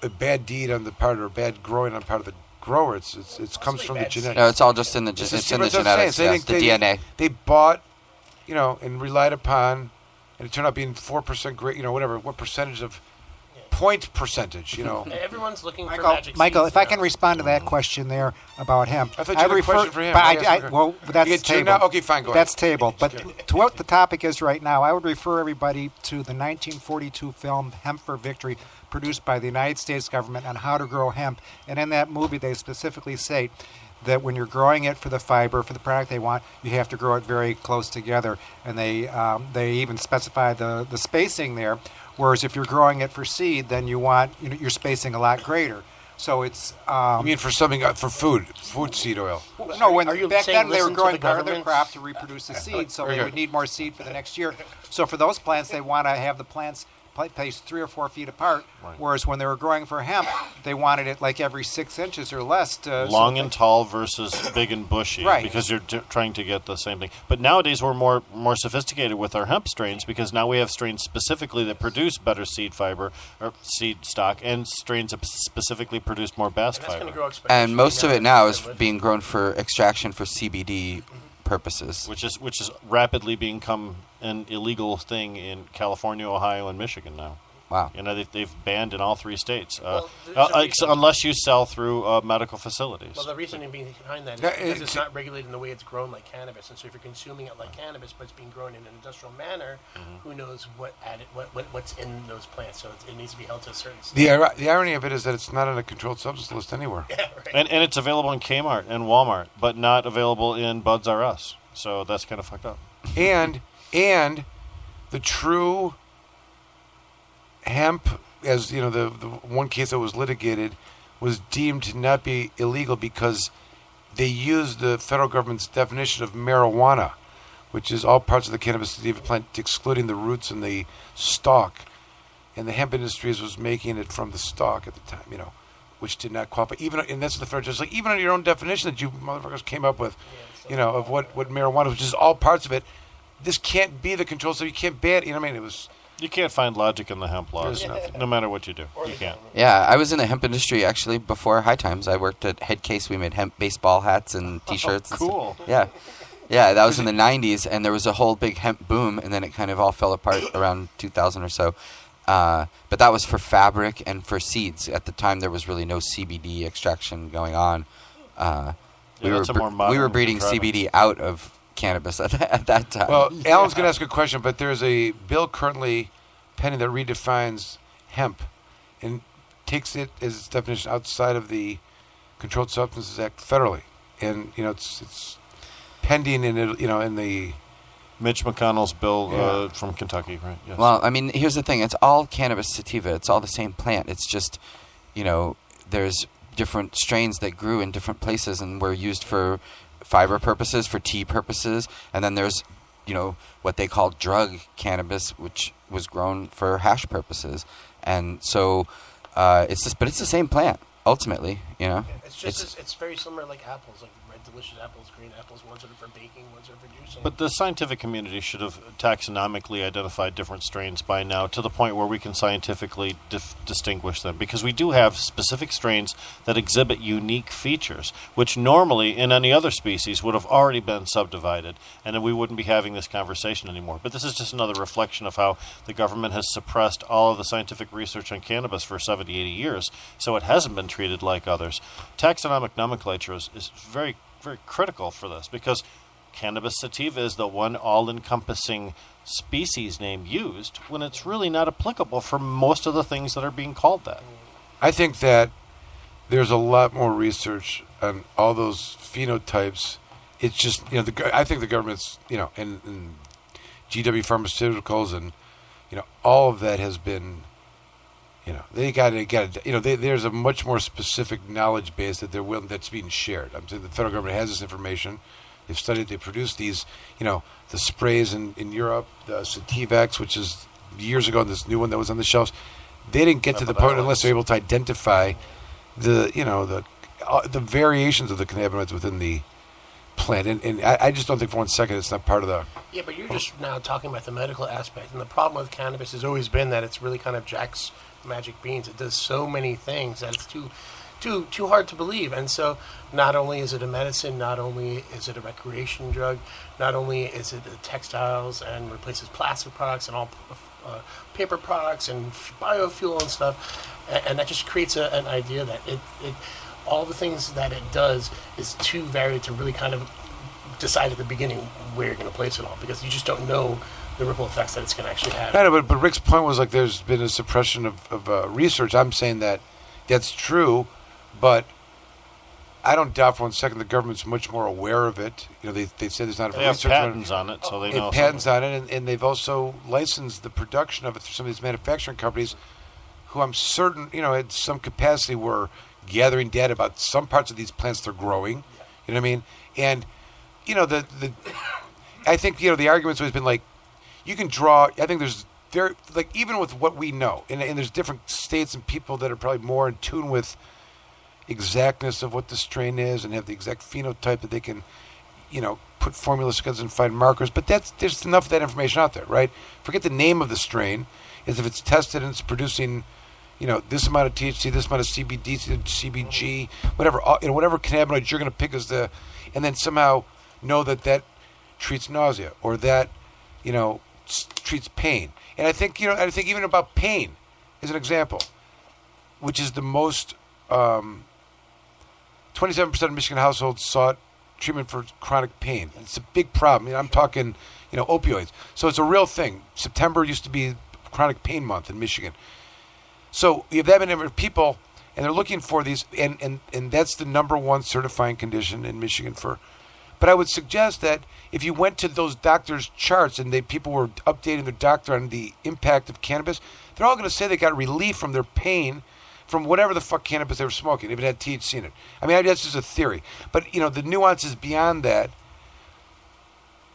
a bad deed on the part or bad growing on part of the grower. It comes from the genetics. No, it's all just in the genetics. Yes, the DNA. They bought, and relied upon, and it turned out being 4% great. Whatever. What percentage of point percentage? Everyone's looking for magic Michael, seeds if I can respond to that question there about hemp. I thought you had a question for him. Well, that's tabled. Okay, fine, go ahead. That's tabled. But to what the topic is right now, I would refer everybody to the 1942 film Hemp for Victory, produced by the United States government on how to grow hemp. And in that movie, they specifically say that when you're growing it for the fiber, for the product they want, you have to grow it very close together. And they even specify the spacing there. Whereas if you're growing it for seed, then you want your spacing a lot greater. So it's. You mean for something for food seed oil? No, back then they were growing part of their crop to reproduce the seed, so they would need more seed for the next year. So for those plants, they want to have the plants placed 3 or 4 feet apart. Right. Whereas when they were growing for hemp, they wanted it like every 6 inches or less. Long and tall versus big and bushy, right? Because you're trying to get the same thing. But nowadays we're more sophisticated with our hemp strains because now we have strains specifically that produce better seed fiber or seed stock, and strains that specifically produce more bast fiber. And most of it now is being grown for extraction for CBD purposes, which is rapidly become an illegal thing in California, Ohio, and Michigan now. Wow. They've banned in all 3 states, unless you sell through medical facilities. Well, the reasoning behind that is because it's not regulated in the way it's grown like cannabis, and so if you're consuming it like cannabis, but it's being grown in an industrial manner, who knows what's in those plants? So it needs to be held to a certain standard. The irony of it is that it's not on a controlled substance list anywhere. Yeah, right. And it's available in Kmart and Walmart, but not available in Buds R Us. So that's kind of fucked up. And the true hemp, as the one case that was litigated, was deemed to not be illegal because they used the federal government's definition of marijuana, which is all parts of the cannabis sativa plant, excluding the roots and the stalk. And the hemp industries was making it from the stalk at the time, which did not qualify. And that's the federal judge, like even on your own definition that you motherfuckers came up with, of what marijuana, which is all parts of it. This can't be the control, so you can't ban it. It was. You can't find logic in the hemp laws, no matter what you do. You can't. Yeah, I was in the hemp industry actually before High Times. I worked at Headcase. We made hemp baseball hats and T-shirts. Cool. Yeah, that was in the 90s, and there was a whole big hemp boom, and then it kind of all fell apart around 2000 or so. But that was for fabric and for seeds. At the time, there was really no CBD extraction going on. We were breeding CBD out of cannabis at that time. Well, Alan's going to ask a question, but there's a bill currently pending that redefines hemp and takes it as its definition outside of the Controlled Substances Act federally, and it's pending in the Mitch McConnell's bill from Kentucky, right? Yes. Well, here's the thing: it's all cannabis sativa. It's all the same plant. It's just, there's different strains that grew in different places and were used for fiber purposes, for tea purposes, and then there's, what they call drug cannabis, which was grown for hash purposes, and so it's the same plant ultimately. It's very similar like apples, like red delicious apples, green apples. Ones that are for baking, ones that are for juicing. But the scientific community should have taxonomically identified different strains by now to the point where we can scientifically distinguish them, because we do have specific strains that exhibit unique features, which normally in any other species would have already been subdivided, and then we wouldn't be having this conversation anymore. But this is just another reflection of how the government has suppressed all of the scientific research on cannabis for 70, 80 years, so it hasn't been treated like others. Taxonomic nomenclature is very, very critical for this, because cannabis sativa is the one all-encompassing species name used when it's really not applicable for most of the things that are being called that. I think that there's a lot more research on all those phenotypes. It's just, I think the government's, and GW Pharmaceuticals and, all of that has been, they got to, there's a much more specific knowledge base that's being shared. I'm saying the federal government has this information. They've studied, they produced these, the sprays in Europe, the Sativex, which is years ago, this new one that was on the shelves. They didn't get to the point unless they're able to identify the variations of the cannabinoids within the plant, and I just don't think for 1 second it's not part of the. Yeah, but you're just now talking about the medical aspect, and the problem with cannabis has always been that it's really kind of Jack's magic beans. It does so many things that it's too hard to believe. And so, not only is it a medicine, not only is it a recreation drug, not only is it textiles and replaces plastic products and all paper products and biofuel and stuff, and that just creates an idea that it all the things that it does is too varied to really kind of decide at the beginning where you're going to place it all, because you just don't know the ripple effects that it's going to actually have. I know, but Rick's point was like there's been a suppression of research. I'm saying that that's true, but I don't doubt for 1 second the government's much more aware of it. You know, they say there's not They have research patents on it, so they know. Patents on it, and they've also licensed the production of it through some of these manufacturing companies, who I'm certain, you know, at some capacity were gathering data about some parts of these plants they're growing. You know what I mean? And you know, I think, you know, the argument's always been like, you can draw. I think there's very, like, even with what we know, and there's different states and people that are probably more in tune with exactness of what the strain is and have the exact phenotype that they can, you know, put formulas together and find markers. But there's enough of that information out there, right? Forget the name of the strain. Is if it's tested and it's producing, you know, this amount of THC, this amount of CBD, CBG, whatever, you know, whatever cannabinoids you're going to pick as the, and then somehow know that treats nausea or that, you know, treats pain. And I think, you know, I think even about pain is an example, which is the most, 27% of Michigan households sought treatment for chronic pain. It's a big problem. I mean, I'm talking, you know, opioids. So it's a real thing. September used to be chronic pain month in Michigan. So you have that many people, and they're looking for these, and that's the number one certifying condition in Michigan for. But I would suggest that if you went to those doctors' charts and people were updating their doctor on the impact of cannabis, they're all going to say they got relief from their pain from whatever the fuck cannabis they were smoking, if it had THC in it. I mean, that's just a theory. But, you know, the nuances beyond that,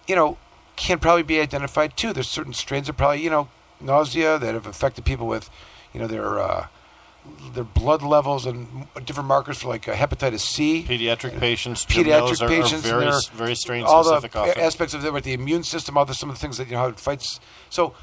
you know, can probably be identified too. There's certain strains that probably, you know, nausea that have affected people with, you know, their blood levels and different markers for like hepatitis C. Pediatric patients. Pediatric patients. Are very strain all specific. All the aspects of it, with the immune system, some of the things that, you know, how it fights. So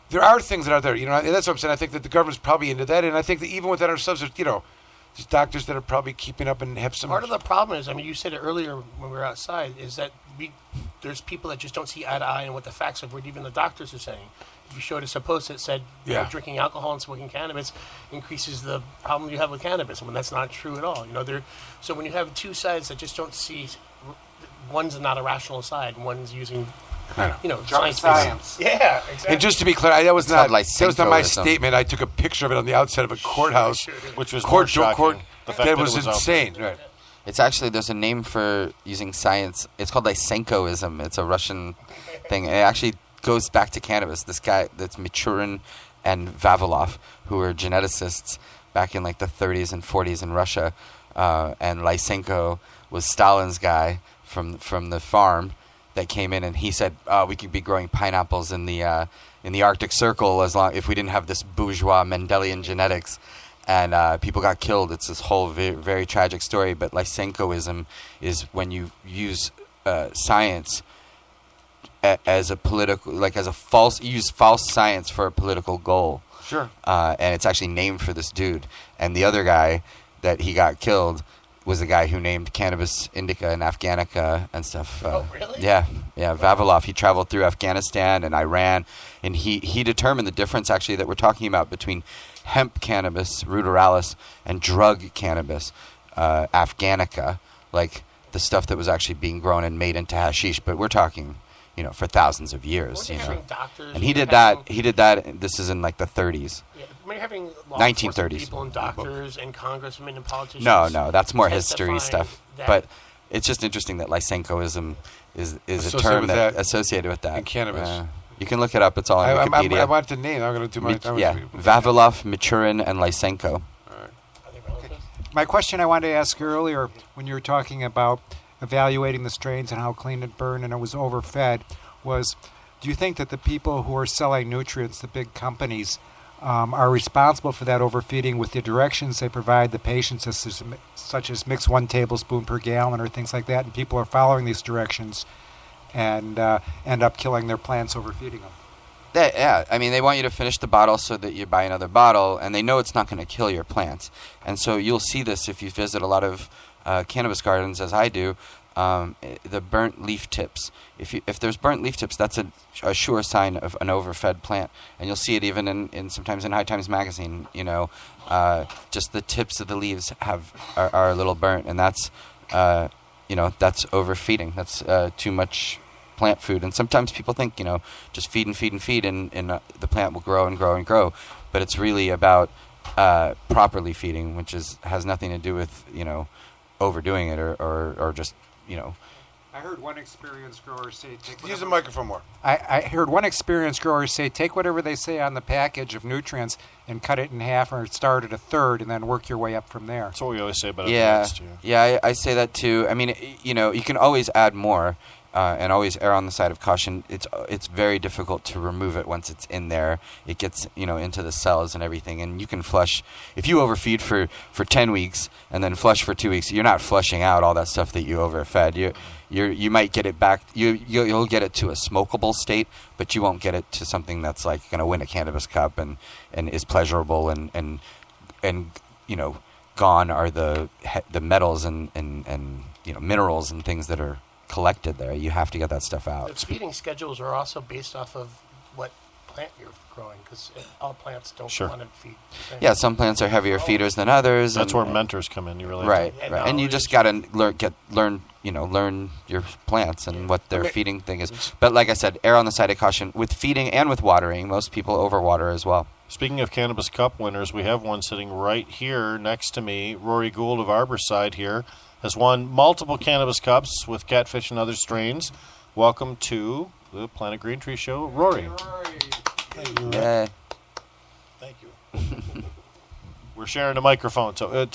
there are things that are there, you know, and that's what I'm saying. I think that the government's probably into that, and I think that even within ourselves, there's, you know, there's doctors that are probably keeping up and have some. Part of the problem is, I mean, you said it earlier when we were outside, is that there's people that just don't see eye to eye on what the facts of what even the doctors are saying. If you showed us a post that said, you know, drinking alcohol and smoking cannabis increases the problem you have with cannabis, when that's not true at all. You know, so when you have two sides that just don't see, one's not a rational side, one's using, you know, science. Yeah, exactly. And just to be clear, that was not my statement. I took a picture of it on the outside of a courthouse, which was more shocking. That was insane. Right. It's actually, there's a name for using science. It's called Lysenkoism. It's a Russian thing. It actually goes back to cannabis. This guy, that's Michurin and Vavilov, who were geneticists back in like the 30s and 40s in Russia. And Lysenko was Stalin's guy from the farm that came in, and he said, we could be growing pineapples in the Arctic Circle if we didn't have this bourgeois Mendelian genetics. And people got killed. It's this whole very tragic story. But Lysenkoism is when you use science as a political, like as a false, you use false science for a political goal. Sure. And it's actually named for this dude. And the other guy that he got killed was the guy who named cannabis indica and afghanica and stuff. Oh, really? Yeah. Vavilov. He traveled through Afghanistan and Iran, and he determined the difference actually that we're talking about between hemp cannabis, ruderalis, and drug cannabis, afghanica, like the stuff that was actually being grown and made into hashish. But we're talking, you know, for thousands of years. You know, and he did that. This is in like the 30s. Yeah, when you're having 1930s. People and doctors and congressmen and politicians. No, that's more history stuff. But it's just interesting that Lysenkoism is a term that associated with that. And cannabis. You can look it up. It's all on Wikipedia. I want the name. I'm going to do my. Vavilov, Michurin, and Lysenko. All right. My question I wanted to ask you earlier, when you were talking about evaluating the strains and how clean it burned and it was overfed, was, do you think that the people who are selling nutrients, the big companies, are responsible for that overfeeding with the directions they provide the patients, such as mix 1 tablespoon per gallon or things like that, and people are following these directions and end up killing their plants overfeeding them. Yeah, I mean, they want you to finish the bottle so that you buy another bottle, and they know it's not going to kill your plants. And so you'll see this if you visit a lot of cannabis gardens, as I do, the burnt leaf tips. If there's burnt leaf tips, that's a sure sign of an overfed plant. And you'll see it even in sometimes in High Times magazine, just the tips of the leaves are a little burnt, and that's, that's overfeeding. That's too much plant food. And sometimes people think, just feed and feed and feed, and the plant will grow and grow and grow. But it's really about properly feeding, which has nothing to do with, overdoing it or just, I heard one experienced grower say, use the microphone more. I heard one experienced grower say, take whatever they say on the package of nutrients and cut it in half, or start at a third, and then work your way up from there. That's what we always say about advanced. Yeah, I say that too. I mean, you can always add more. And always err on the side of caution. It's very difficult to remove it once it's in there. It gets into the cells and everything, and you can flush. If you overfeed for 10 weeks and then flush for 2 weeks, you're not flushing out all that stuff that you overfed. You might get it back. You'll get it to a smokable state, but you won't get it to something that's like going to win a cannabis cup and is pleasurable and gone are the metals and minerals and things that are collected there. You have to get that stuff out. The feeding schedules are also based off of what plant you're growing, because all plants don't want to feed. Yeah, some plants are heavier feeders than others. That's where mentors come in. You really right. And you just got to learn your plants and what their feeding thing is. But like I said, err on the side of caution with feeding and with watering. Most people overwater as well. Speaking of Cannabis Cup winners, we have one sitting right here next to me. Rory Gould of Arborside here has won multiple Cannabis Cups with Catfish and other strains. Welcome to the Planet Green Tree Show, Rory. Thank you. Yeah. Thank you. We're sharing a microphone. So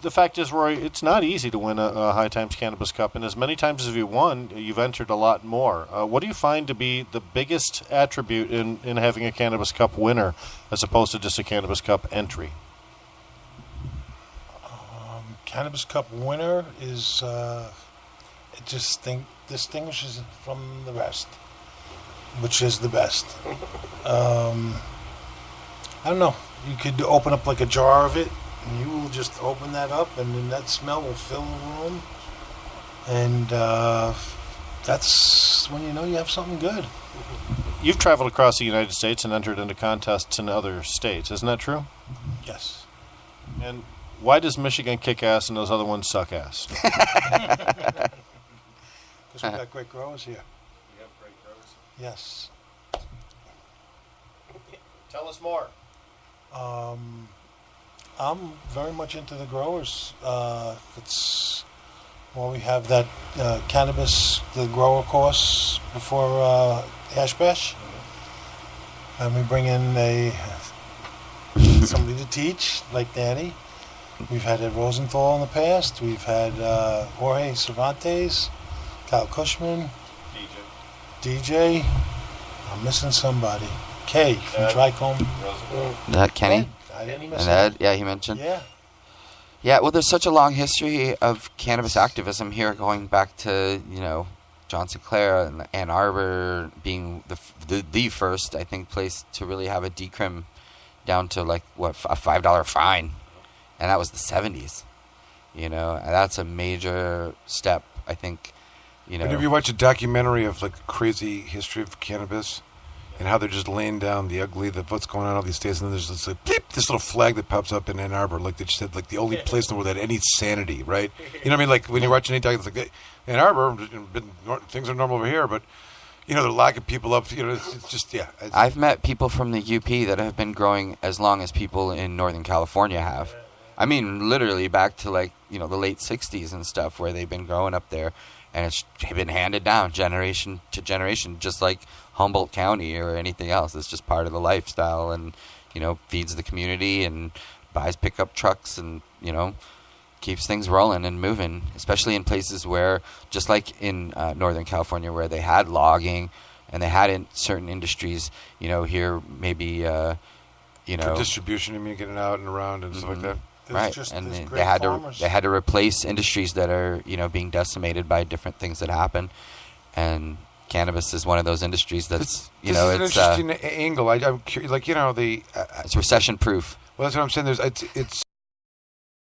the fact is, Rory, it's not easy to win a High Times Cannabis Cup, and as many times as you've won, you've entered a lot more. What do you find to be the biggest attribute in having a Cannabis Cup winner as opposed to just a Cannabis Cup entry? Cannabis Cup winner is it just distinguishes it from the rest, which is the best. I don't know. You could open up like a jar of it, and you will just open that up, and then that smell will fill the room, and that's when you know you have something good. You've traveled across the United States and entered into contests in other states, isn't that true? Yes. And why does Michigan kick ass and those other ones suck ass? Because we got great growers here. We have great growers. Yes. Tell us more. I'm very much into the growers. We have that cannabis, the grower course before Hash Bash. And we bring in somebody to teach, like Danny. We've had Ed Rosenthal in the past. We've had Jorge Cervantes, Kyle Cushman, DJ. I'm missing somebody. Kay from Trichome. That Kenny? I didn't miss and him. Ed, yeah, he mentioned. Yeah. Yeah, well, there's such a long history of cannabis activism here, going back to, John Sinclair and Ann Arbor being the first, I think, place to really have a decrim down to, a $5 fine. And that was the 70s. And that's a major step, I think. Whenever you watch a documentary of crazy history of cannabis and how they're just laying down the ugly of what's going on in all these states, and then there's this little flag that pops up in Ann Arbor, like they just said, the only place in the world that had any sanity, right? You know what I mean? When you're watching any documentary, it's Ann Arbor, things are normal over here, but they're locking people up. It's just I've met people from the UP that have been growing as long as people in Northern California have. I mean, literally back to the late 60s and stuff, where they've been growing up there, and it's been handed down generation to generation, just like Humboldt County or anything else. It's just part of the lifestyle, and feeds the community and buys pickup trucks, and keeps things rolling and moving. Especially in places where, just like in Northern California, where they had logging and they had certain industries. Here maybe. you For know, distribution, you mean getting out and around and stuff like that. There's right? just- And there's they great had farmers. to replace industries that are being decimated by different things that happen, and cannabis is one of those industries that's This is an it's interesting angle. I'm curious, like the it's recession proof. well, that's what I'm saying. It's